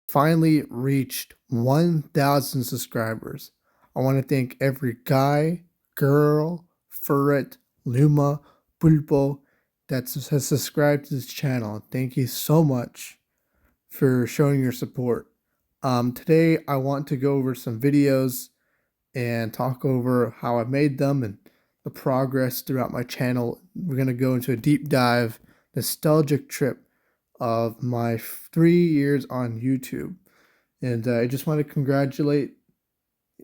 Finally reached 1,000 subscribers. I want to thank every guy, girl, ferret, luma, pulpo that has subscribed to this channel. Thank you so much for showing your support. Today, I want to go over some videos and talk over how I made them and the progress throughout my channel. We're going to go into a deep dive, nostalgic trip of my 3 years on YouTube. And I just want to congratulate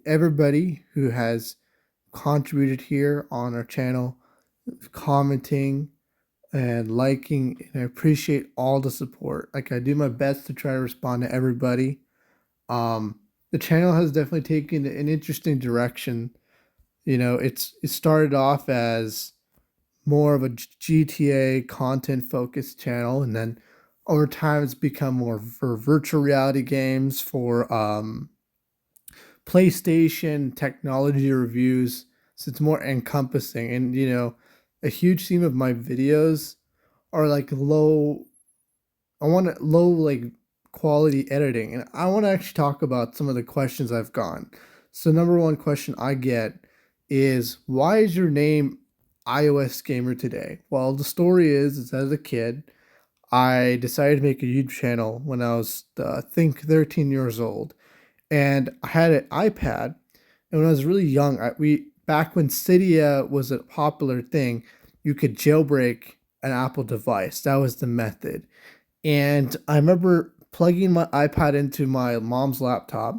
everybody who has contributed here on our channel, commenting and liking, and I appreciate all the support. Like, I do my best to try to respond to everybody. The channel has definitely taken an interesting direction. It started off as more of a GTA content focused channel, and then over time it's become more for virtual reality games, for PlayStation technology reviews. So it's more encompassing, and a huge theme of my videos are like low. I want low like quality editing, and I want to actually talk about some of the questions I've gotten. So number one question I get is, why is your name iOS Gamer Today? Well, the story is as a kid, I decided to make a YouTube channel when I was, I think, 13 years old, and I had an iPad. And when I was really young, we back when Cydia was a popular thing, you could jailbreak an Apple device. That was the method. And I remember plugging my iPad into my mom's laptop,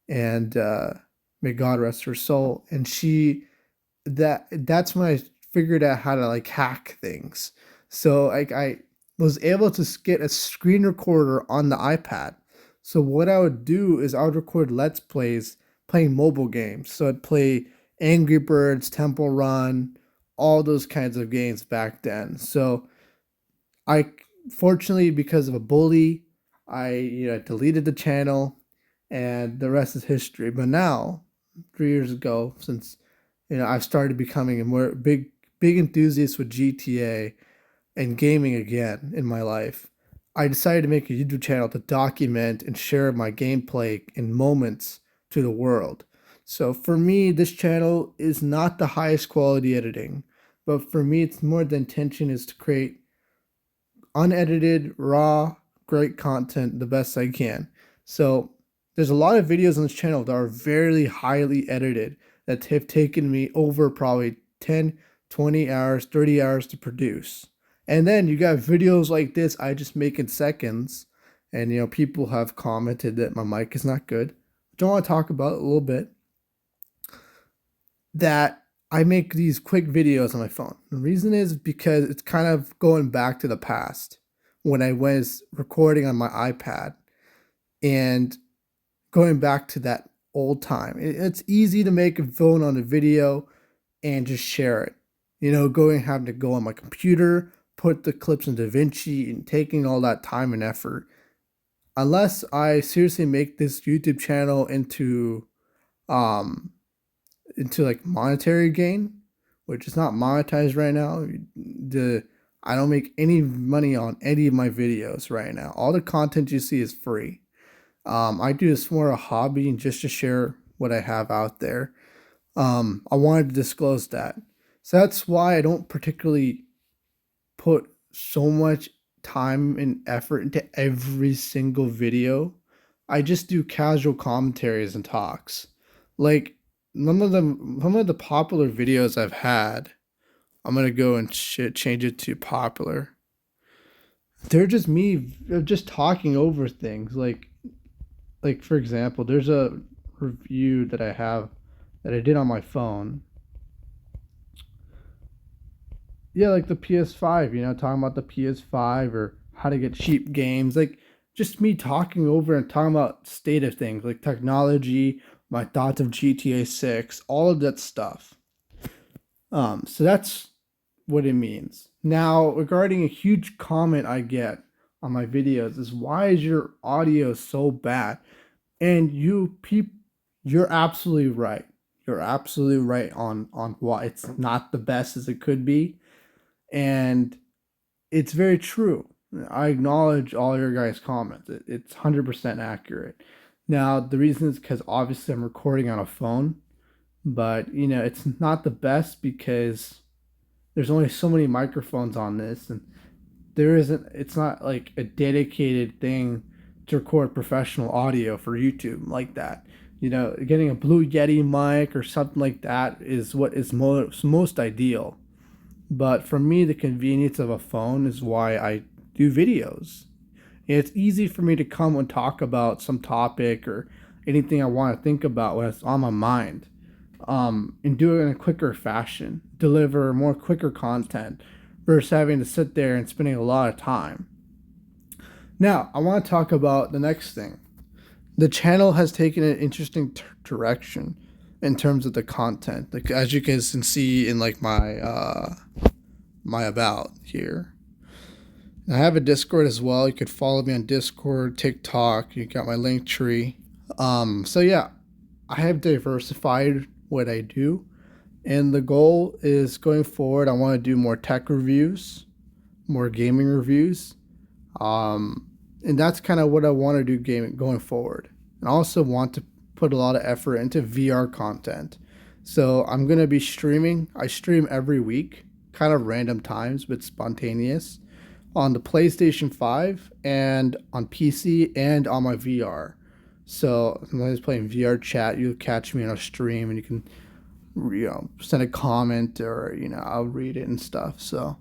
and may God rest her soul. And that's when I figured out how to like hack things. So I was able to get a screen recorder on the iPad. So what I would do is I would record Let's Plays playing mobile games. So I'd play Angry Birds, Temple Run, all those kinds of games back then. So I, fortunately, because of a bully, I deleted the channel, and the rest is history. But now, 3 years ago, since I've started becoming a more big enthusiast with GTA and gaming again in my life, I decided to make a YouTube channel to document and share my gameplay and moments to the world. So for me, this channel is not the highest quality editing, but for me, it's more the intention is to create unedited, raw, great content the best I can. So there's a lot of videos on this channel that are very highly edited that have taken me over probably 10, 20 hours, 30 hours to produce. And then you got videos like this I just make in seconds. And people have commented that my mic is not good, which I want to talk about a little bit. That I make these quick videos on my phone. The reason is because it's kind of going back to the past when I was recording on my iPad and going back to that old time. It's easy to make a phone on a video and just share it. Having to go on my computer, put the clips in DaVinci, and taking all that time and effort. Unless I seriously make this YouTube channel into like monetary gain, which is not monetized right now. I don't make any money on any of my videos right now. All the content you see is free. I do this more a hobby and just to share what I have out there. I wanted to disclose that. So that's why I don't particularly put so much time and effort into every single video. I just do casual commentaries and talks. Like some of the popular videos I've had, I'm gonna go and change it to popular. They're just me just talking over things. Like for example, there's a review that I have that I did on my phone. Yeah, like the PS5, talking about the PS5 or how to get cheap games. Like just me talking over and talking about state of things, like technology, my thoughts of GTA 6, all of that stuff. So that's what it means. Now, regarding a huge comment I get on my videos is, why is your audio so bad? And you're absolutely right. You're absolutely right on why it's not the best as it could be. And it's very true. I acknowledge all your guys' comments. It's 100% accurate. Now, the reason is because obviously I'm recording on a phone, but it's not the best because there's only so many microphones on this, and it's not like a dedicated thing to record professional audio for YouTube like that. Getting a Blue Yeti mic or something like that is what is most ideal. But for me, the convenience of a phone is why I do videos. And it's easy for me to come and talk about some topic or anything I want to think about when it's on my mind, and do it in a quicker fashion, deliver more quicker content versus having to sit there and spending a lot of time. Now, I want to talk about the next thing. The channel has taken an interesting direction in terms of the content. Like as you guys can see in like my about here. And I have a Discord as well. You could follow me on Discord, TikTok. You got my link tree. So yeah, I have diversified what I do, and the goal is going forward. I want to do more tech reviews, more gaming reviews, and that's kind of what I want to do gaming going forward. And I also want to put a lot of effort into VR content. So I'm gonna be streaming. I stream every week, kind of random times, but spontaneous, on the PlayStation 5 and on PC and on my VR. So sometimes playing VR chat, you'll catch me on a stream and you can send a comment or I'll read it and stuff. So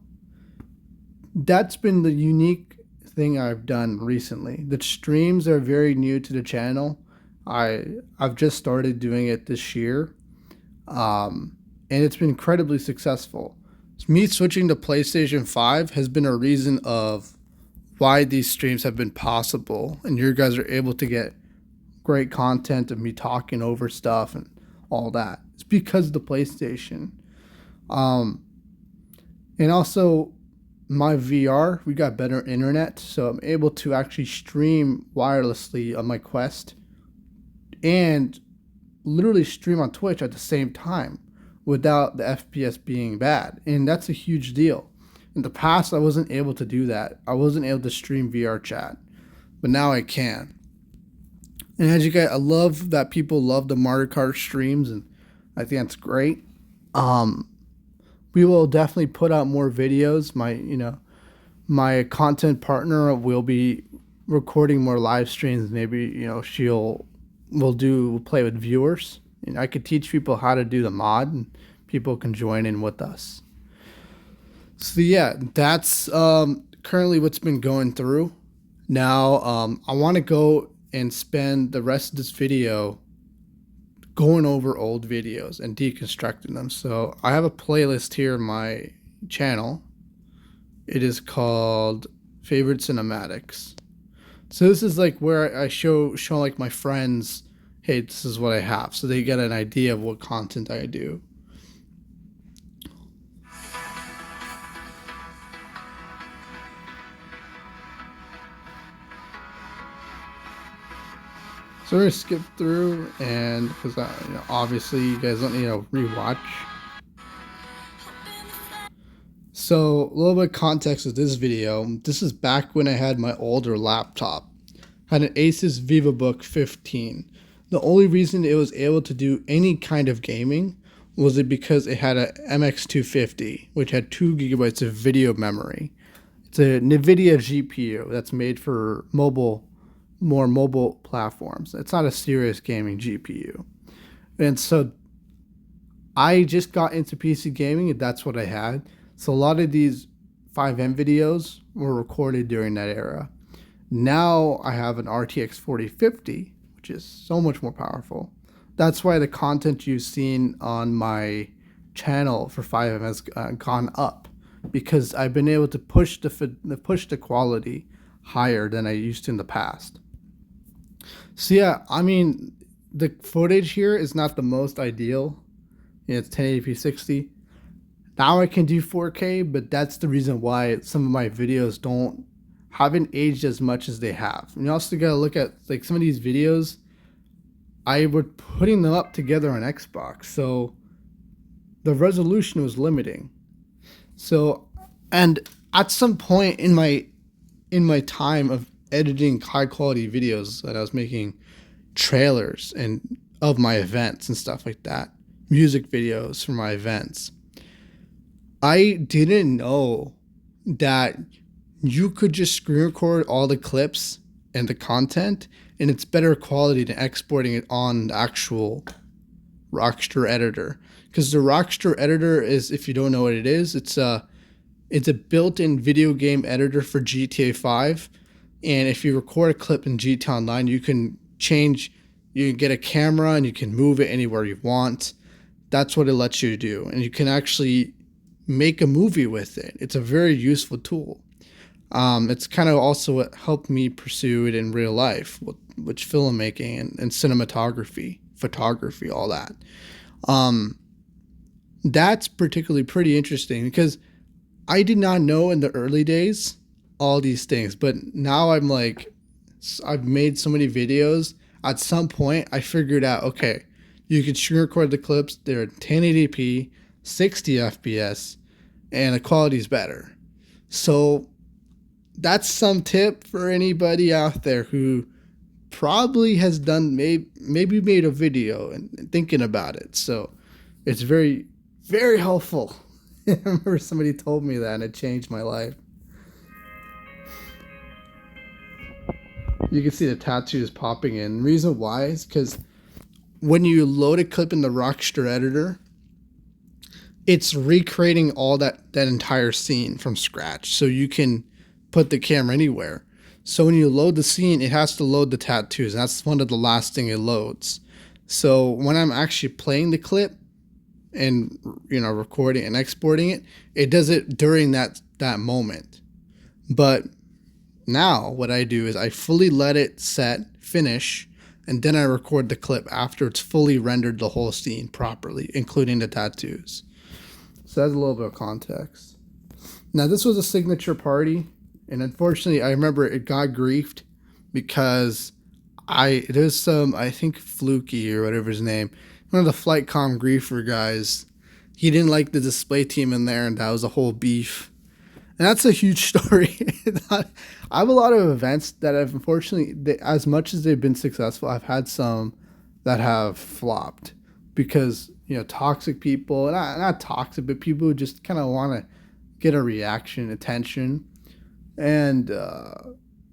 that's been the unique thing I've done recently. The streams are very new to the channel. I've just started doing it this year, and it's been incredibly successful. Me switching to PlayStation 5 has been a reason of why these streams have been possible, and you guys are able to get great content of me talking over stuff and all that. It's because of the PlayStation. And also my VR, we got better internet, so I'm able to actually stream wirelessly on my Quest and literally stream on Twitch at the same time without the FPS being bad. And that's a huge deal. In the past, I wasn't able to do that. I wasn't able to stream VR chat, but now I can. And as you guys, I love that people love the Mario Kart streams, and I think that's great. We will definitely put out more videos. My content partner will be recording more live streams. Maybe we'll play with viewers. And I could teach people how to do the mod, and people can join in with us. So yeah, that's currently what's been going through. Now I want to go and spend the rest of this video going over old videos and deconstructing them. So I have a playlist here in my channel. It is called Favorite Cinematics. So this is like where I show like my friends, hey, this is what I have, so they get an idea of what content I do. So we're gonna skip through, and because obviously you guys don't need to rewatch. So a little bit of context of this video. This is back when I had my older laptop. I had an Asus VivoBook 15. The only reason it was able to do any kind of gaming was because it had a MX250, which had 2 gigabytes of video memory. It's a NVIDIA GPU that's made for more mobile platforms. It's not a serious gaming GPU. And so I just got into PC gaming, and that's what I had. So a lot of these 5M videos were recorded during that era. Now I have an RTX 4050, which is so much more powerful. That's why the content you've seen on my channel for 5M has gone up, because I've been able to push the quality higher than I used to in the past. So yeah, I mean, the footage here is not the most ideal. It's 1080p 60. Now I can do 4K, but that's the reason why some of my videos haven't aged as much as they have. And you also gotta look at like some of these videos. I was putting them up together on Xbox, so the resolution was limiting. So, and at some point in my in my time of editing high quality videos that I was making trailers and of my events and stuff like that, music videos for my events. I didn't know that you could just screen record all the clips and the content, and it's better quality than exporting it on the actual Rockstar editor. Because the Rockstar editor is, if you don't know what it is, it's a built-in video game editor for GTA 5. And if you record a clip in GTA Online, you can get a camera and you can move it anywhere you want. That's what it lets you do. And you can actually make a movie with it. It's a very useful tool. It's kind of also what helped me pursue it in real life, which filmmaking and cinematography, photography, all that. That's particularly pretty interesting because I did not know in the early days all these things, but now I'm like, I've made so many videos. At some point, I figured out, okay, you can screen record the clips. They're 1080p, 60 FPS, and the quality's better. So that's some tip for anybody out there who probably has done maybe made a video and thinking about it. So it's very, very helpful. I remember somebody told me that and it changed my life. You can see the tattoos popping in. The reason why is because when you load a clip in the Rockstar editor, it's recreating all that entire scene from scratch. So you can put the camera anywhere. So when you load the scene, it has to load the tattoos. That's one of the last thing it loads. So when I'm actually playing the clip and recording and exporting it, it does it during that moment. But now what I do is I fully let it finish, and then I record the clip after it's fully rendered the whole scene properly, including the tattoos. So that's a little bit of context. Now this was a signature party, and unfortunately I remember it got griefed because there's some, I think Fluky or whatever his name, one of the flight comm griefer guys, he didn't like the display team in there, and that was a whole beef. And that's a huge story. I have a lot of events that have, unfortunately, as much as they've been successful, I've had some that have flopped because, toxic people, not toxic, but people who just kind of want to get a reaction, attention. And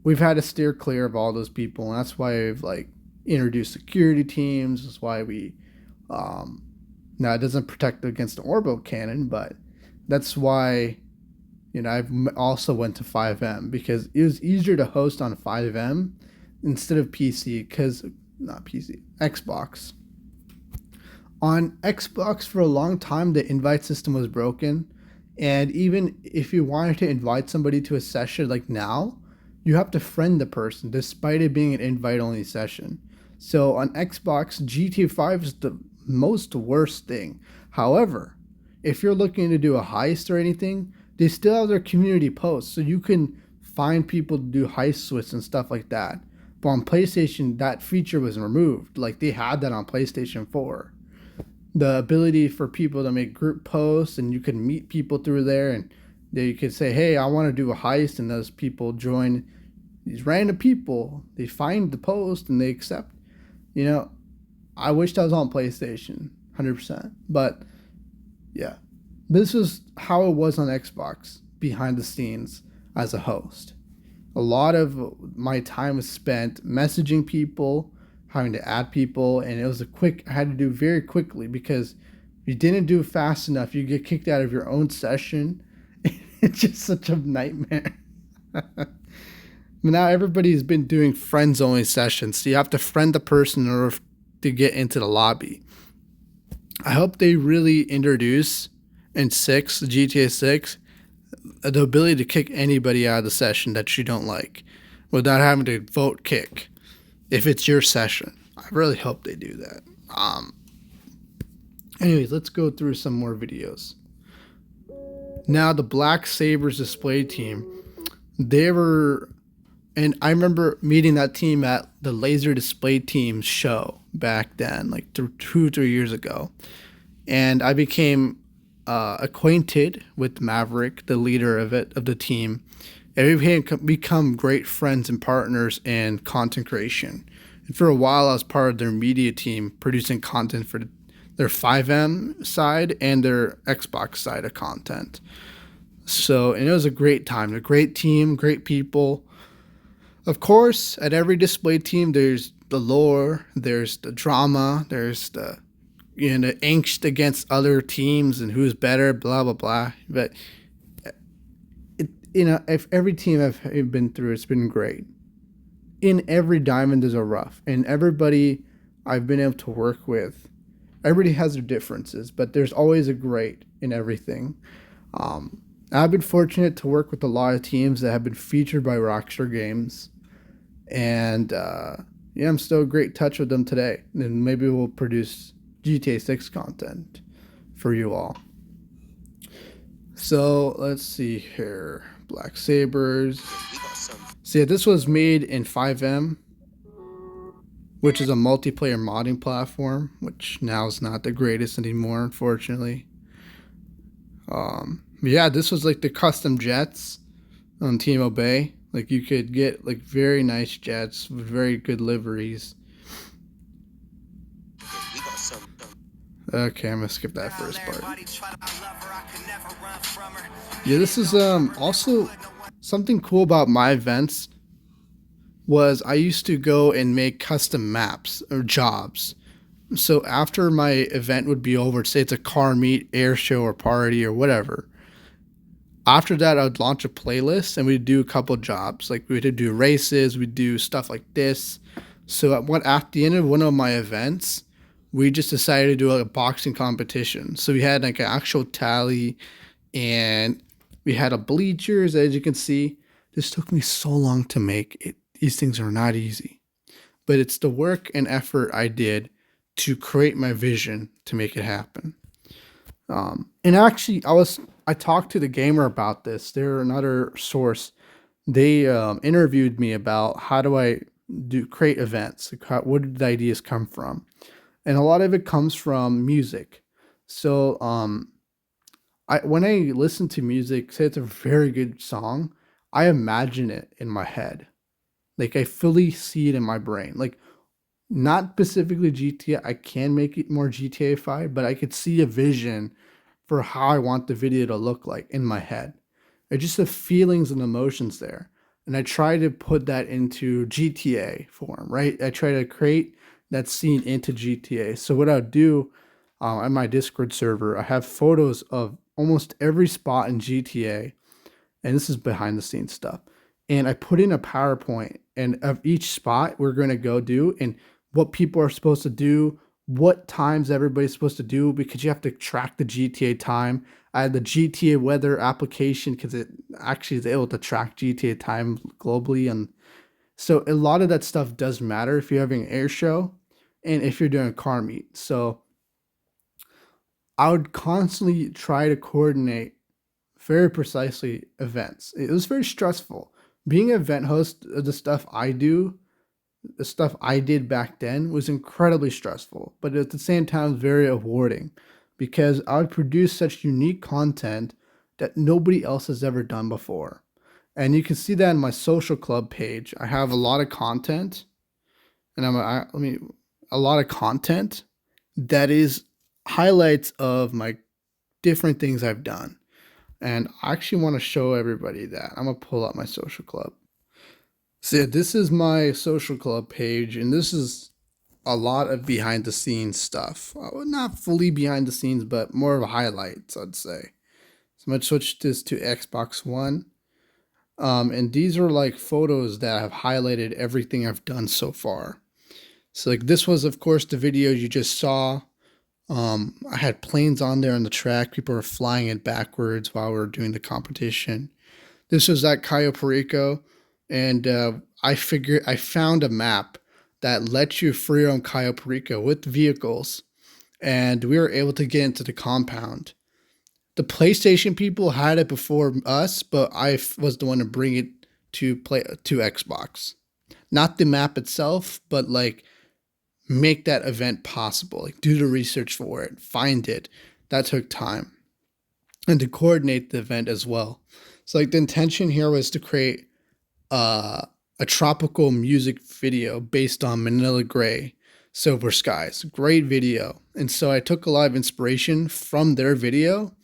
we've had to steer clear of all those people. And that's why we've introduced security teams. That's why we, now it doesn't protect against the orbital cannon, but that's why, I've also went to 5M because it was easier to host on 5M instead of PC not PC, Xbox. On Xbox for a long time, the invite system was broken. And even if you wanted to invite somebody to a session like now, you have to friend the person despite it being an invite-only session. So on Xbox, GTA 5 is the most worst thing. However, if you're looking to do a heist or anything, they still have their community posts, so you can find people to do heist swiss and stuff like that. But on PlayStation, that feature was removed. They had that on PlayStation 4. The ability for people to make group posts, and you can meet people through there, and you could say, hey, I want to do a heist, and those people join. These random people, they find the post and they accept. I wish that was on PlayStation, 100%. But yeah, this is how it was on Xbox behind the scenes as a host. A lot of my time was spent messaging people, having to add people, and it was I had to do very quickly because if you didn't do it fast enough, you get kicked out of your own session. It's just such a nightmare. But now everybody's been doing friends only sessions, so you have to friend the person in order to get into the lobby. I hope they really introduce in GTA 6 the ability to kick anybody out of the session that you don't like without having to vote kick if it's your session. I really hope they do that. Anyways, let's go through some more videos. Now the Black Sabres display team, and I remember meeting that team at the Laser Display Team show back then, 2-3 years ago. And I became acquainted with Maverick, the leader of the team, and we become great friends and partners in content creation. And for a while, I was part of their media team, producing content for their 5M side and their Xbox side of content. So, and it was a great time, a great team, great people. Of course, at every display team, there's the lore, there's the drama, there's the angst against other teams and who's better, blah blah blah. But if every team I've been through, it's been great. In every diamond there's a rough, and everybody I've been able to work with, everybody has their differences, but there's always a great in everything. I've been fortunate to work with a lot of teams that have been featured by Rockstar Games, and yeah, I'm still in great touch with them today, and maybe we'll produce GTA 6 content for you all. So let's see here. Black Sabers. So yeah, this was made in 5M, which is a multiplayer modding platform, which now is not the greatest anymore, unfortunately. Yeah, this was like the custom jets on Team Bay. Like you could get like very nice jets with very good liveries. Okay, I'm gonna skip that first part. Yeah, this is also something cool about my events was I used to go and make custom maps or jobs. So after my event would be over, say it's a car meet, air show, or party, or whatever. After that, I would launch a playlist and we'd do a couple jobs. Like we'd do races, we'd do stuff like this. So at the end of one of my events, we just decided to do a boxing competition. So we had like an actual tally, and we had a bleachers. As you can see, this took me so long to make it. These things are not easy, but it's the work and effort I did to create my vision to make it happen. And actually, I talked to the gamer about this. They're another source. They interviewed me about how do I create events. Like what did the ideas come from? And a lot of it comes from music. So when I listen to music, say it's a very good song, I imagine it in my head. Like I fully see it in my brain. Like not specifically GTA. I can make it more GTA 5, but I could see a vision for how I want the video to look like in my head. It's just the feelings and emotions there. And I try to put that into GTA form, right? I try to create that scene into GTA. So what I'll do on my Discord server, I have photos of almost every spot in GTA. And this is behind the scenes stuff. And I put in a PowerPoint and of each spot we're going to go do and what people are supposed to do, what times everybody's supposed to do, because you have to track the GTA time. I had the GTA weather application because it actually is able to track GTA time globally. And so a lot of that stuff does matter if you're having an air show and if you're doing a car meet. So I would constantly try to coordinate very precisely events. It was very stressful. Being an event host, the stuff I do, the stuff I did back then was incredibly stressful, but at the same time very rewarding because I would produce such unique content that nobody else has ever done before. And you can see that in my social club page. I have a lot of content, and a lot of content that is highlights of my different things I've done. And I actually want to show everybody that. I'm going to pull up my social club. So yeah, this is my social club page, and this is a lot of behind the scenes stuff. Not fully behind the scenes, but more of highlights, I'd say. So I'm going to switch this to Xbox One. And these are like photos that have highlighted everything I've done so far. So like this was, of course, the video you just saw. I had planes on there on the track. People were flying it backwards while we were doing the competition. This was at Cayo Perico, and I found a map that lets you free roam Cayo Perico with vehicles, and we were able to get into the compound. The PlayStation people had it before us, but I was the one to bring it to Xbox. Not the map itself, but like make that event possible, like do the research for it, find it. That took time. And to coordinate the event as well. So like the intention here was to create a tropical music video based on Manila Gray, Silver Skies. Great video. And so I took a lot of inspiration from their video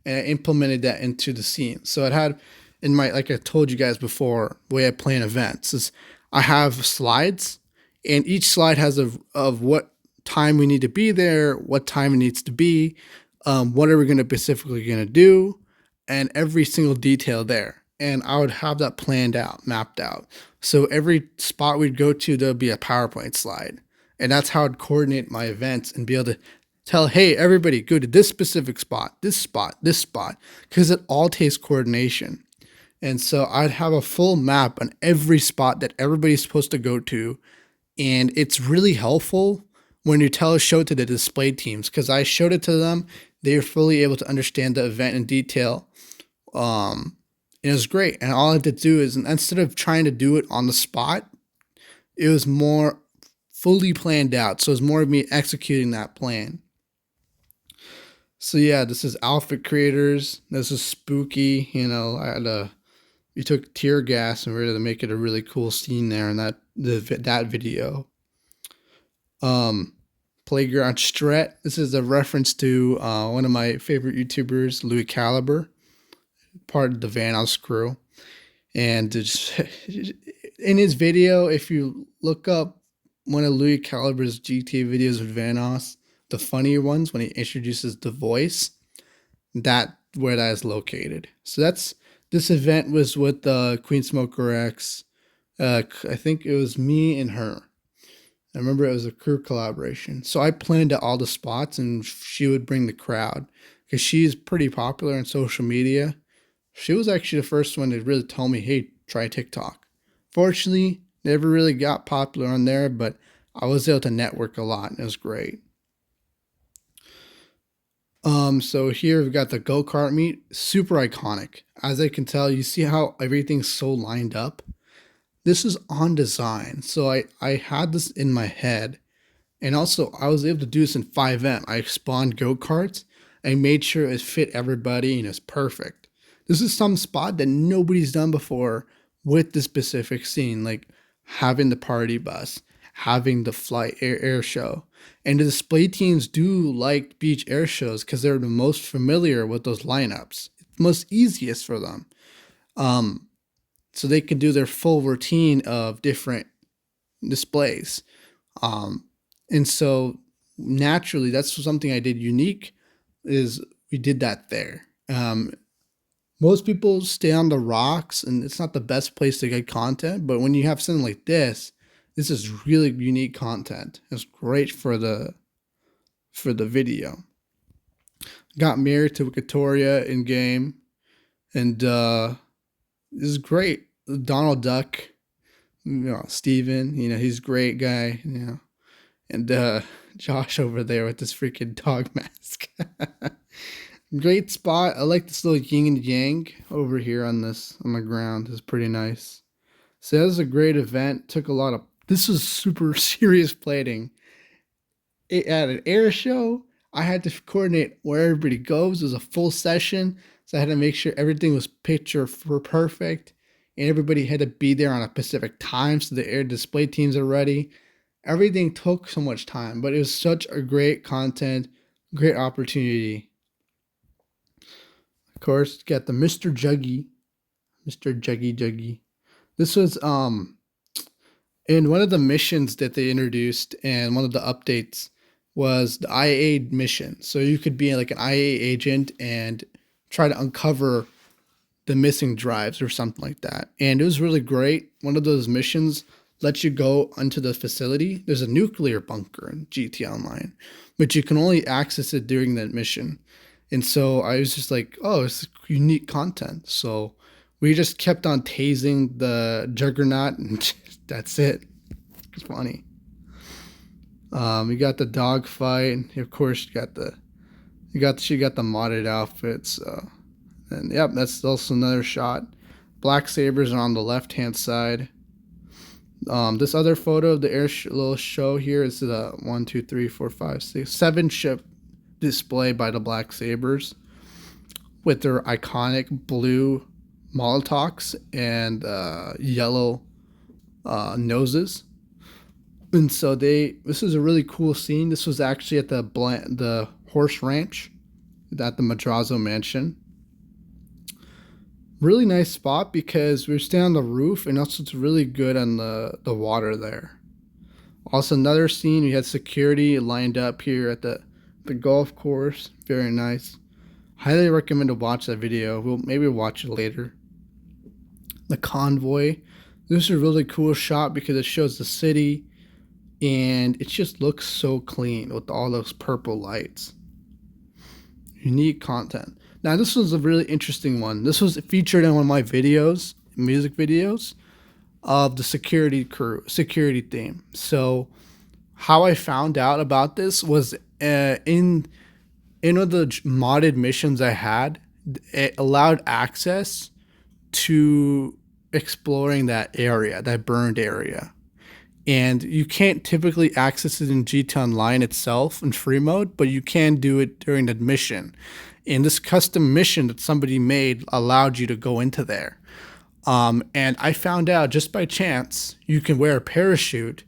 and I implemented that into the scene. So it had in my, like I told you guys before, the way I plan events is I have slides, and each slide has of what time we need to be there, what time it needs to be, what are we going to specifically going to do, and every single detail there. And I would have that planned out, mapped out. So every spot we'd go to, there'll be a PowerPoint slide. And that's how I'd coordinate my events and be able to tell, hey, everybody, go to this specific spot, this spot, this spot, because it all takes coordination. And so I'd have a full map on every spot that everybody's supposed to go to. And it's really helpful when you show it to the display teams, because I showed it to them. They were fully able to understand the event in detail. It was great. And all I had to do is, instead of trying to do it on the spot, it was more fully planned out. So it was more of me executing that plan. So yeah, this is outfit creators. This is spooky. You know, we took tear gas and we were able to make it a really cool scene there in that video. Playground Stret. This is a reference to one of my favorite YouTubers, Louis Caliber, part of the Vanoss crew. And just, in his video, if you look up one of Louis Caliber's GTA videos with Vanoss, the funnier ones when he introduces the voice, that where that is located. So this event was with Queen Smoker X. I think it was me and her. I remember it was a crew collaboration. So I planned out all the spots and she would bring the crowd because she's pretty popular on social media. She was actually the first one to really tell me, hey, try TikTok. Fortunately, never really got popular on there, but I was able to network a lot and it was great. So here we've got the go-kart meet, super iconic. As I can tell, you see how everything's so lined up. This is on design. So I had this in my head, and also I was able to do this in 5M. I spawned go-karts. I made sure it fit everybody and it's perfect. This is some spot that nobody's done before with the specific scene, like having the party bus, having the flight air show. And the display teams do like beach air shows because they're the most familiar with those lineups. It's most easiest for them. So they can do their full routine of different displays. And so naturally, that's something I did unique, is we did that there. Most people stay on the rocks, and it's not the best place to get content, but when you have something like this is really unique content. It's great for the video. Got married to Victoria in game, and this is great. Donald Duck, Steven, he's a great guy, and Josh over there with this freaking dog mask. Great spot. I like this little yin and yang over here on the ground. It's pretty nice. So that was a great event. This was super serious plating. At an air show, I had to coordinate where everybody goes. It was a full session, so I had to make sure everything was picture perfect, and everybody had to be there on a specific time so the air display teams are ready. Everything took so much time, but it was such a great content, great opportunity. Of course, got the Mr. Juggy. This was in one of the missions that they introduced, and one of the updates was the IA mission. So you could be like an IA agent and try to uncover the missing drives or something like that. And it was really great. One of those missions lets you go onto the facility. There's a nuclear bunker in GTA Online, but you can only access it during that mission. And so I was just like, oh, it's unique content. So we just kept on tasing the Juggernaut, and that's it. It's funny. We got the dog fight. Of course, she got the modded outfits. And yep, that's also another shot. Black sabers are on the left-hand side. This other photo of the little show here is the 1, 2, 3, 4, 5, 6, 7 ship display by the Black Sabers with their iconic blue Molotovs and yellow noses. And so this is a really cool scene. This was actually at the horse ranch at the Madrazo Mansion. Really nice spot because we're staying on the roof, and also it's really good on the water there. Also, another scene, we had security lined up here at the golf course. Very nice. Highly recommend to watch that video. Maybe watch it later. The convoy. This is a really cool shot because it shows the city, and it just looks so clean with all those purple lights. Unique content. Now, this was a really interesting one. This was featured in one of my videos, music videos, of the security theme. So, how I found out about this was in one of the modded missions I had. It allowed access to exploring that area, that burned area. And you can't typically access it in GTA Online itself in free mode, but you can do it during the mission. And this custom mission that somebody made allowed you to go into there. And I found out just by chance you can wear a parachute,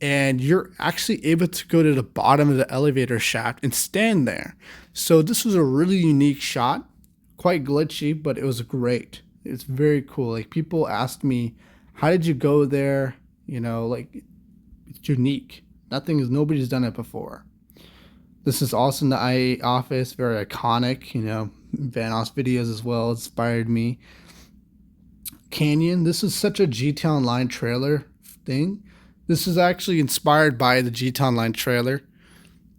and you're actually able to go to the bottom of the elevator shaft and stand there. So this was a really unique shot, quite glitchy, but it was great. It's very cool. Like, people asked me, how did you go there? You know, like, it's unique. Nobody's done it before. This is also in the IA office, very iconic. You know, Vanoss videos as well inspired me. Canyon, this is such a GTA Online trailer thing. This is actually inspired by the GTA Online trailer.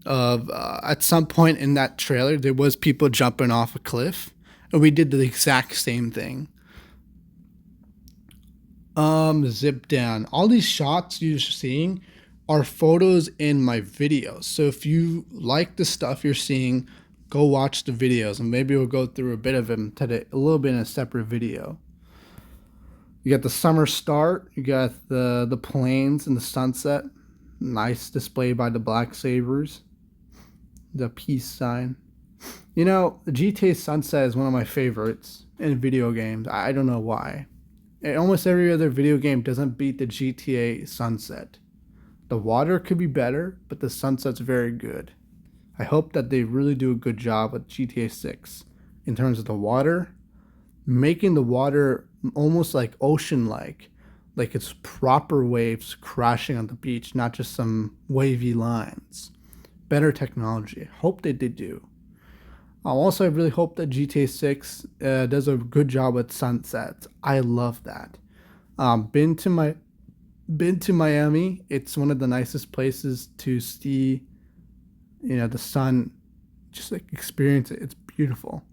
At some point in that trailer, there was people jumping off a cliff, and we did the exact same thing. Zip down. All these shots you're seeing are photos in my videos. So if you like the stuff you're seeing, go watch the videos, and maybe we'll go through a bit of them today, a little bit in a separate video. You got the summer start. You got the plains and the sunset. Nice display by the Black Sabers. The peace sign. You know, the GTA Sunset is one of my favorites in video games. I don't know why. Almost every other video game doesn't beat the GTA Sunset. The water could be better, but the sunset's very good. I hope that they really do a good job with GTA 6 in terms of the water, making the water almost like ocean-like it's proper waves crashing on the beach, not just some wavy lines. Better technology. Hope that they do. Also, I really hope that GTA 6 does a good job with sunsets. I love that. Been to Miami. It's one of the nicest places to see, you know, the sun. Just like experience it. It's beautiful.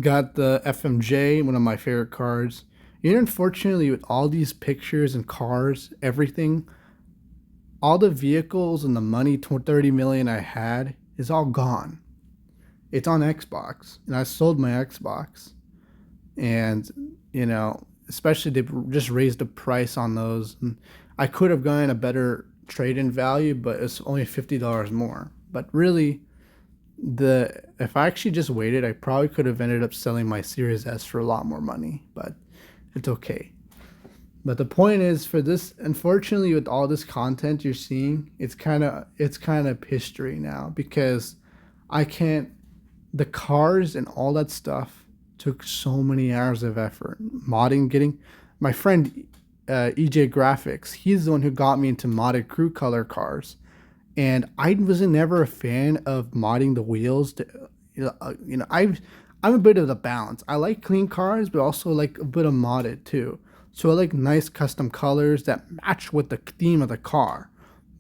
Got the FMJ, one of my favorite cars. You know, unfortunately, with all these pictures and cars, everything, all the vehicles and the money, 30 million I had, is all gone. It's on Xbox, and I sold my Xbox. And, you know, especially they just raised the price on those. And I could have gotten a better trade-in value, but it's only $50 more. But really, if I actually just waited, I probably could have ended up selling my Series S for a lot more money. But it's okay. But the point is, for this, unfortunately, with all this content you're seeing, it's kind of history now, because the cars and all that stuff took so many hours of effort. Modding, my friend EJ Graphics, he's the one who got me into modded crew color cars. And I wasn't never a fan of modding the wheels. I'm a bit of the balance. I like clean cars, but also like a bit of modded too. So I like nice custom colors that match with the theme of the car,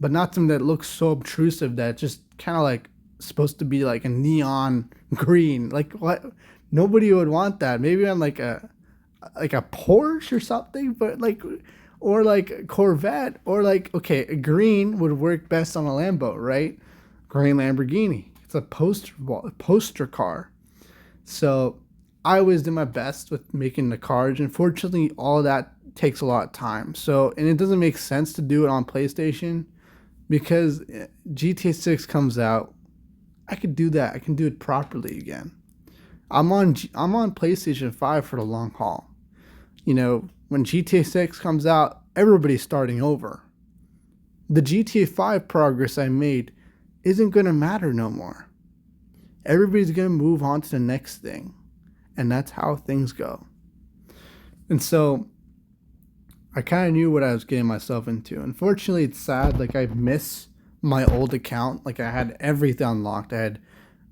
but not something that looks so obtrusive that it's just kind of like supposed to be like a neon green. Like, what? Nobody would want that. Maybe on like a Porsche or something, but or like a Corvette, or okay, a green would work best on a Lambo, right? Green Lamborghini. It's a poster car. So I always did my best with making the cars. Unfortunately, all that takes a lot of time. And it doesn't make sense to do it on PlayStation, because GTA 6 comes out. I could do that. I can do it properly again. I'm on PlayStation 5 for the long haul. You know, when GTA 6 comes out, everybody's starting over. The GTA 5 progress I made isn't going to matter no more. Everybody's going to move on to the next thing. And that's how things go. And so I kind of knew what I was getting myself into. Unfortunately, it's sad. Like, I miss my old account. Like, I had everything unlocked. I had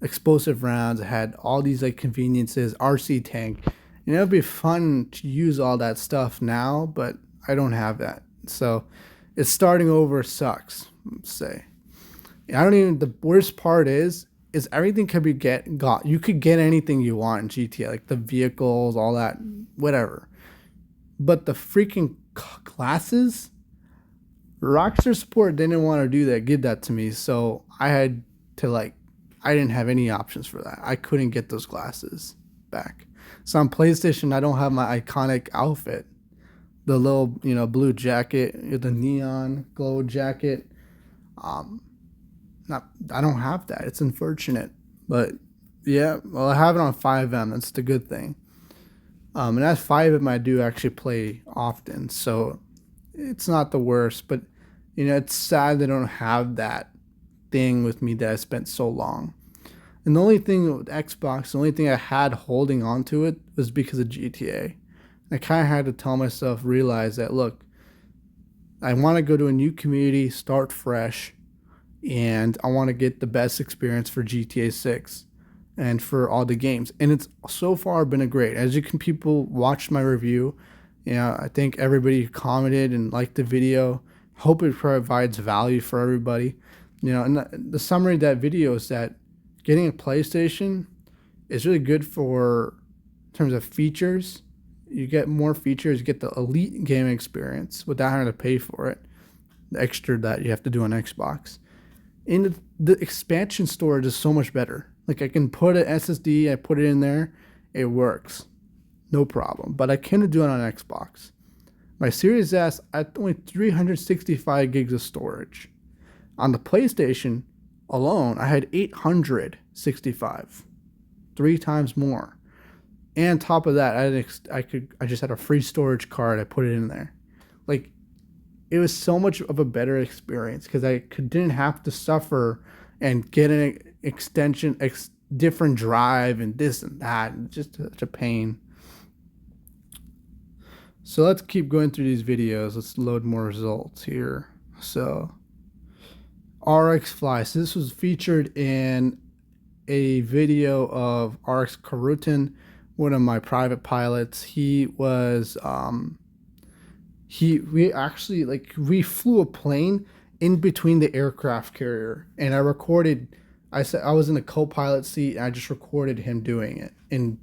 explosive rounds. I had all these like conveniences, RC tank. And it would be fun to use all that stuff now, but I don't have that. So it's starting over sucks, let's say. I don't even. The worst part is everything can be got. You could get anything you want in GTA, like the vehicles, all that, whatever. But the freaking classes, Rockstar Support didn't want to do that, give that to me. So I had to like, I didn't have any options for that. I couldn't get those glasses back. So on PlayStation, I don't have my iconic outfit, the little blue jacket, the neon glow jacket. Um, not I don't have that. It's unfortunate, but yeah, well I have it on 5M. That's the good thing. And at 5M I do actually play often, so it's not the worst. But it's sad they don't have that thing with me that I spent so long. And the only thing with Xbox, the only thing I had holding on to it was because of GTA. I kind of had to tell myself, realize that look, I want to go to a new community, start fresh, and I want to get the best experience for GTA 6 and for all the games. And it's so far been a great. As you can, people watched my review. I think everybody commented and liked the video. Hope it provides value for everybody. And the summary of that video is that getting a PlayStation is really good for in terms of features. You get more features, you get the elite gaming experience without having to pay for it. The extra that you have to do on Xbox. And the expansion storage is so much better. Like I can put an SSD, I put it in there, it works. No problem. But I can't do it on Xbox. My Series S, I had only 365 gigs of storage. On the PlayStation alone, I had 865. 3 times more. And on top of that, I just had a free storage card. I put it in there. Like, it was so much of a better experience because didn't have to suffer and get an extension, different drive and this and that. It's just such a pain. So let's keep going through these videos. Let's load more results here. So RX Fly. So this was featured in a video of RX Karutin, one of my private pilots. He was we flew a plane in between the aircraft carrier, and I recorded. I said I was in the co-pilot seat, and I just recorded him doing it and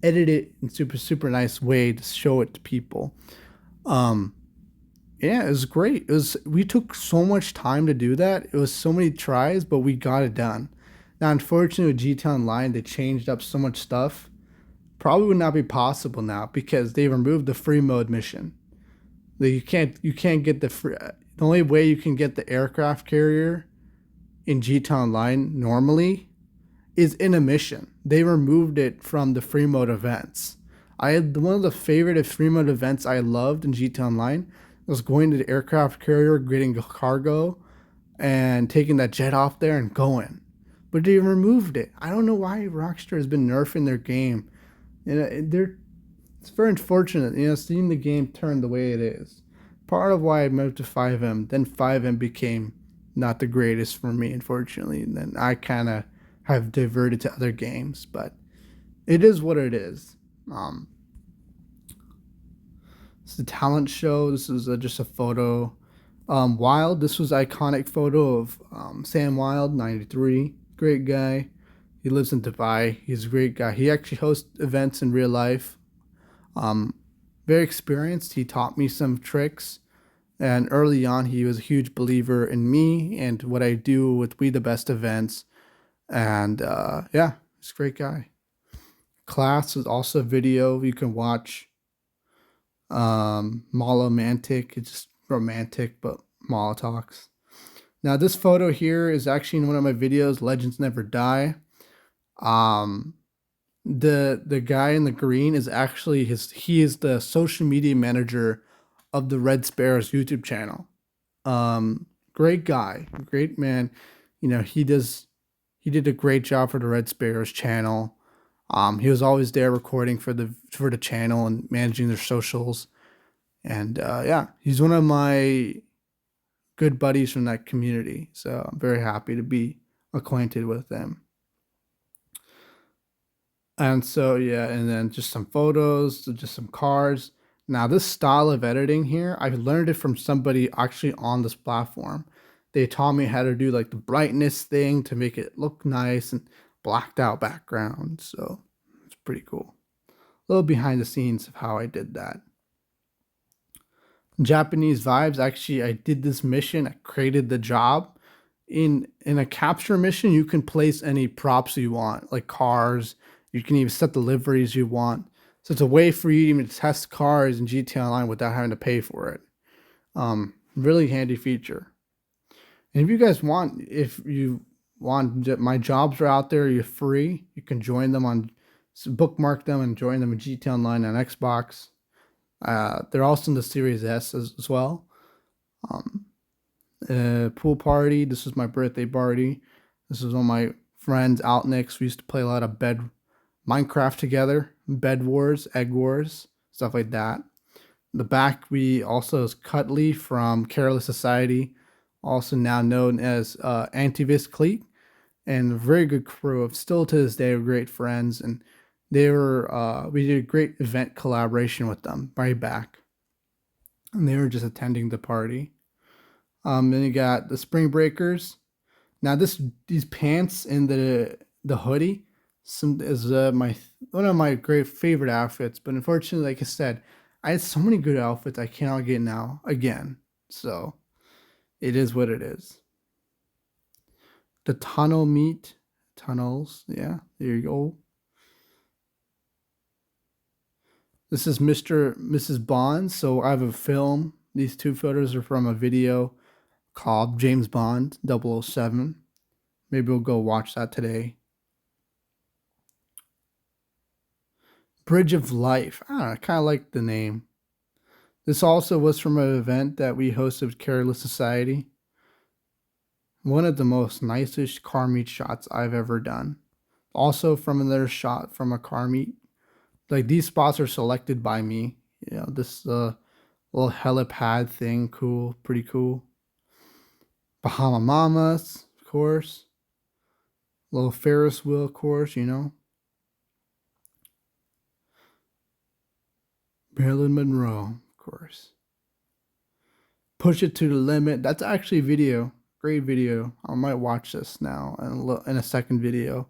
edited it in super nice way to show it to people. Yeah, it was great. We took so much time to do that. It was so many tries, but we got it done. Now, unfortunately, with GTA Online, they changed up so much stuff. Probably would not be possible now because they removed the free mode mission. You can't get the free. The only way you can get the aircraft carrier in GTA Online normally is in a mission. They removed it from the free mode events. I had one of the favorite free mode events I loved in GTA Online was going to the aircraft carrier, getting cargo, and taking that jet off there and going. But they removed it. I don't know why Rockstar has been nerfing their game. It's very unfortunate, seeing the game turn the way it is. Part of why I moved to 5M, then 5M became not the greatest for me, unfortunately. And then I kind of have diverted to other games, but it is what it is. It's the talent show. This is just a photo. Wild. This was iconic photo of Sam Wild, 93. Great guy. He lives in Dubai. He's a great guy. He actually hosts events in real life. Very experienced. He taught me some tricks. And early on, he was a huge believer in me and what I do with We the Best events. And yeah, he's a great guy. Class is also a video you can watch. Molomantic. It's just romantic, but Molo talks. Now, this photo here is actually in one of my videos, Legends Never Die. The guy in the green is actually he is the social media manager of the Red Sparrows YouTube channel. Great guy, great man. You know, he did a great job for the Red Sparrows channel. He was always there recording for the channel and managing their socials. And yeah, he's one of my good buddies from that community. So I'm very happy to be acquainted with them. And so yeah, and then just some photos, just some cars. Now this style of editing here, I learned it from somebody actually on this platform. They taught me how to do like the brightness thing to make it look nice and blacked out background. So it's pretty cool. A little behind the scenes of how I did that. Japanese vibes. Actually, I did this mission. I created the job. In a capture mission, you can place any props you want, like cars. You can even set the liveries you want. So it's a way for you to even test cars in GTA Online without having to pay for it. Really handy feature. And if you want, my jobs are out there. You're free. You can join them bookmark them and join them in GTA Online on Xbox. They're also in the Series S as well. Pool party. This was my birthday party. This was one of my friends, Outnix. We used to play a lot of Minecraft together, Bed Wars, Egg Wars, stuff like that. In the back, we also is Cutley from Careless Society, also now known as Antivis Clique, and a very good crew. Of still to this day, we're great friends, and we did a great event collaboration with them right back, and they were just attending the party. Then you got the Spring Breakers. Now these pants and the hoodie is my one of my great favorite outfits, but unfortunately, like I said, I had so many good outfits I cannot get now again. So it is what it is. The tunnels, yeah, there you go. This is Mrs. Bond. So I have a film. These two photos are from a video called James Bond 007. Maybe we'll go watch that today. Bridge of Life. I don't know, I kind of like the name. This also was from an event that we hosted with Careless Society. One of the most nicest car meet shots I've ever done. Also from another shot from a car meet. Like these spots are selected by me. You know, this little helipad thing, cool, pretty cool. Bahama Mamas, of course. Little Ferris wheel, of course, you know. Marilyn Monroe, of course. Push It to the Limit. That's actually a video. Great video. I might watch this now in a second video.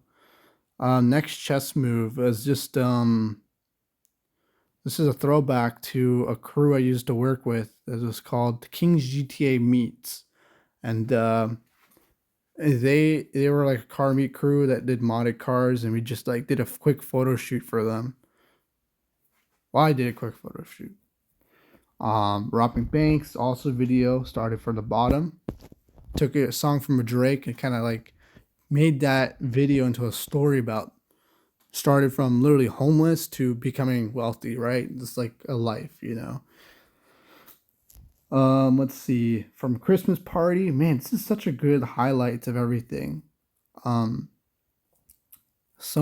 Next chess move is just this is a throwback to a crew I used to work with. It was called the King's GTA Meets, and they were like a car meet crew that did modded cars, and we just like did a quick photo shoot for them. Well, I did a quick photo shoot. Robbing banks, also video, started from the bottom. Took a song from a Drake and kind of like made that video into a story about started from literally homeless to becoming wealthy, right? Just like a life, you know. Let's see. From Christmas party, man, this is such a good highlights of everything. So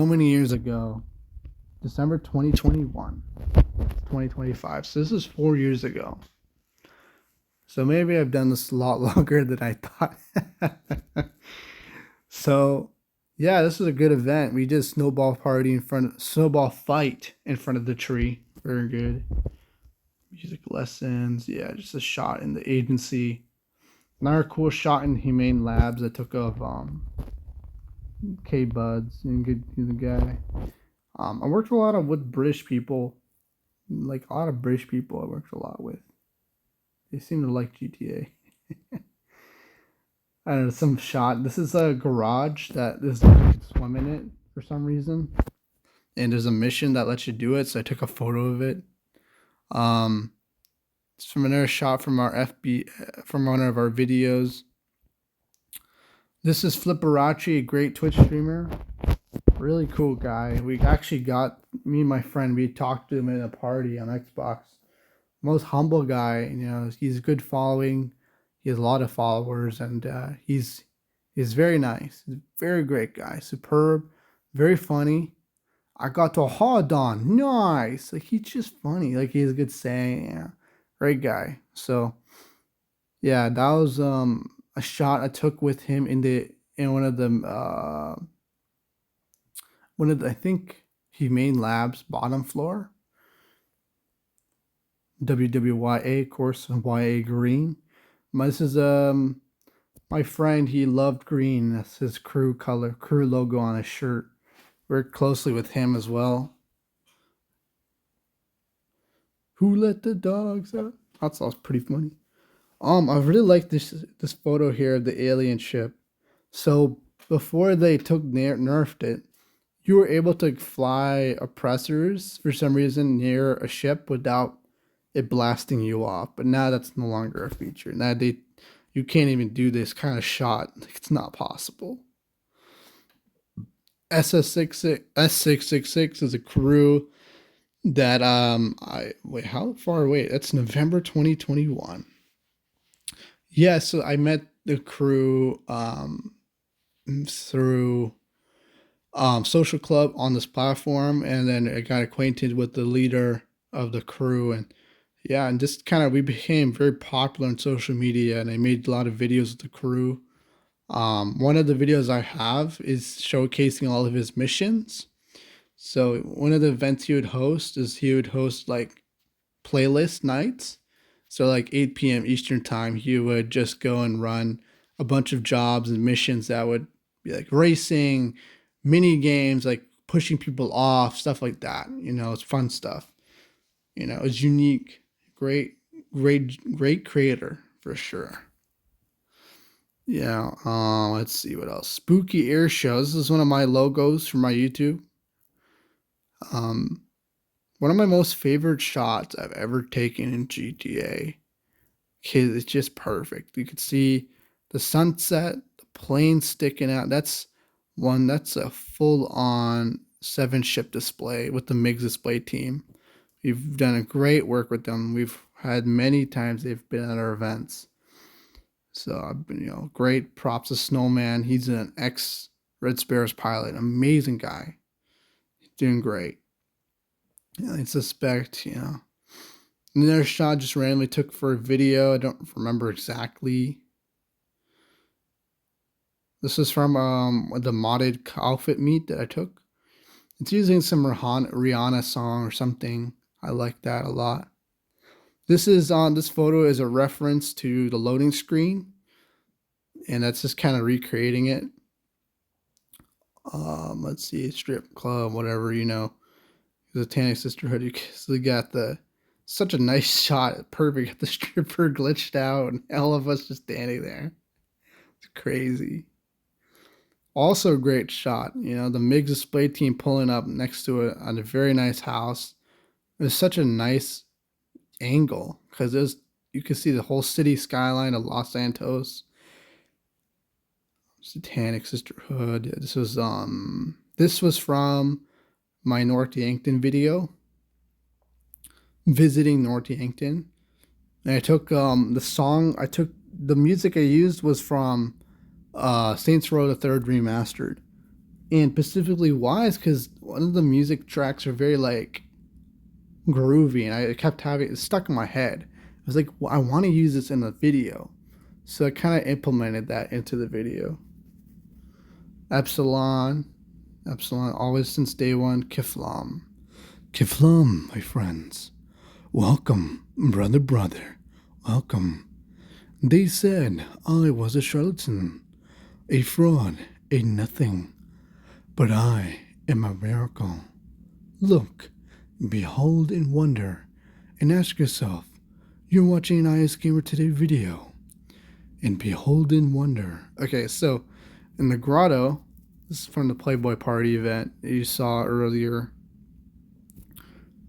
many years ago, December 2021, 2025. So this is 4 years ago. So maybe I've done this a lot longer than I thought. So yeah, this was a good event. We did snowball fight in front of the tree. Very good. Music lessons. Yeah, just a shot in the agency. Another cool shot in Humane Labs I took of K Buds and good he's a guy. I worked with a lot with British people. Like a lot of British people I worked a lot with. They seem to like GTA. I don't know, some shot. This is a garage that this guy can swim in it for some reason. And there's a mission that lets you do it, so I took a photo of it. It's from another shot from our from one of our videos. This is Flipperachi, a great Twitch streamer. Really cool guy. We actually got me and my friend. We talked to him at a party on Xbox. Most humble guy. You know, he's good following. He has a lot of followers, and he's very nice. He's a very great guy. Superb, very funny. I got to hard on. Nice. Like he's just funny. Like he has a good saying. Yeah, great guy. So yeah, that was a shot I took with him in one of the I think Humane Labs bottom floor. WWYA, of course, YA green. This is my friend. He loved green. That's his crew color, crew logo on his shirt. Worked closely with him as well. Who let the dogs out? That sounds pretty funny. I really like this photo here of the alien ship. So before they nerfed it, you were able to fly oppressors for some reason near a ship without it blasting you off. But now that's no longer a feature. Now you can't even do this kind of shot. It's not possible. S666 is a crew that I wait, how far away? That's November 2021. Yeah, so I met the crew through social club on this platform, and then I got acquainted with the leader of the crew, and yeah, and just kind of we became very popular on social media, and I made a lot of videos with the crew. One of the videos I have is showcasing all of his missions. So one of the events he would host is he would host like playlist nights. So like 8 p.m. Eastern time, he would just go and run a bunch of jobs and missions that would be like racing, mini games, like pushing people off, stuff like that. You know, it's fun stuff. You know, it's unique. Great creator for sure. Yeah. Let's see what else. Spooky Air Show. This is one of my logos for my YouTube. One of my most favorite shots I've ever taken in GTA. It's just perfect. You could see the sunset, the plane sticking out. That's a full on 7 ship display with the MiGs display team. We've done a great work with them. We've had many times they've been at our events. So I've been, great props to Snowman. He's an ex Red Sparrows pilot, amazing guy. He's doing great. I suspect, Another shot just randomly took for a video. I don't remember exactly. This is from the modded outfit meet that I took. It's using some Rihanna song or something. I like that a lot. This photo is a reference to the loading screen, and that's just kind of recreating it. Let's see, strip club, whatever, the Tannic Sisterhood. You got such a nice shot, perfect. The stripper glitched out, and all of us just standing there. It's crazy. Also, a great shot. The MiGs display team pulling up next to it on a very nice house. It was such a nice angle because you could see the whole city skyline of Los Santos. Satanic Sisterhood. Yeah, this was from my North Yankton video, visiting North Yankton. And I took the music I used was from Saints Row the Third Remastered. And specifically why is because one of the music tracks are very like groovy, and I kept having it stuck in my head. I was like, well, I want to use this in the video. So I kind of implemented that into the video. Epsilon, always since day one. Kiflam, my friends. Welcome, brother, welcome. They said I was a charlatan, a fraud, a nothing. But I am a miracle. Look, behold and wonder, and ask yourself, you're watching an IS Gamer Today video, and behold and wonder. Okay, so in the grotto, this is from the Playboy Party event that you saw earlier.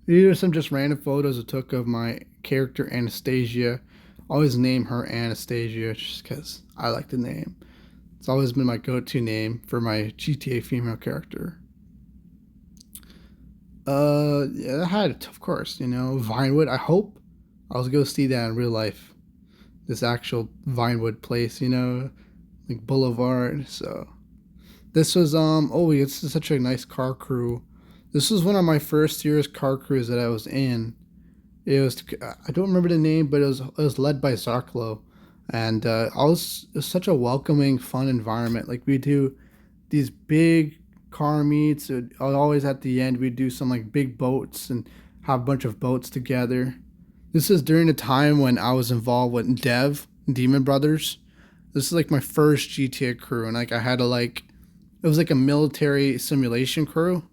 These are some just random photos I took of my character Anastasia. I always name her Anastasia just because I like the name. It's always been my go-to name for my GTA female character. Yeah, I had it, of course. You know, Vinewood. I hope I'll go see that in real life. This actual Vinewood place, you know, like Boulevard. So this was oh, it's such a nice car crew. This was one of my first serious car crews that I was in. It was, I don't remember the name, but it was led by Zarklo, and it was such a welcoming, fun environment. Like we do these big car meets. Always at the end we do some like big boats and have a bunch of boats together. This is during the time when I was involved with Demon Brothers. This is like my first GTA crew, and like I had to like it was like a military simulation crew.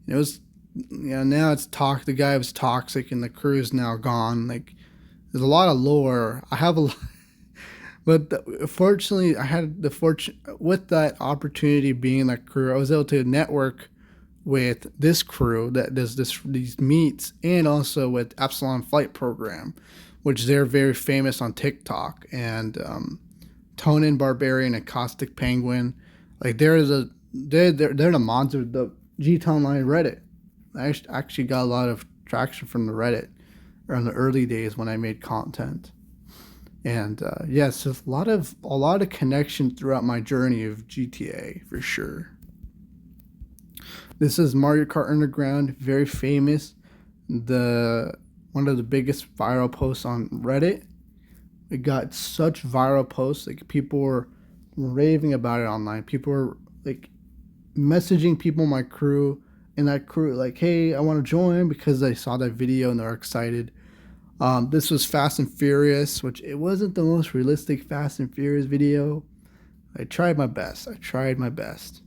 It was, yeah. Now it's talk. The guy was toxic, and the crew is now gone. Like there's a lot of lore. I have a lot, but fortunately, I had the fortune with that opportunity being in that crew. I was able to network with this crew that does these meets, and also with Epsilon Flight Program, which they're very famous on TikTok, and Tonin Barbarian and Caustic Penguin. Like they're the monster of the G-Town Line Reddit. I actually got a lot of traction from the Reddit around the early days when I made content. And yes, yeah, a lot of connection throughout my journey of GTA for sure. This is Mario Kart Underground, very famous. The one of the biggest viral posts on Reddit. It got such viral posts, like people were raving about it online. People were like messaging people in my crew, and that crew like, hey, I want to join because they saw that video and they're excited. This was Fast and Furious, which it wasn't the most realistic Fast and Furious video. I tried my best. I tried my best.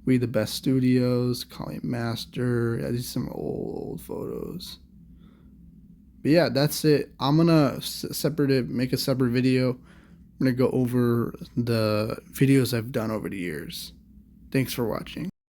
We the Best Studios, Colleen Master. Yeah, these are some old photos. But yeah, that's it. I'm gonna make a separate video. I'm gonna go over the videos I've done over the years. Thanks for watching.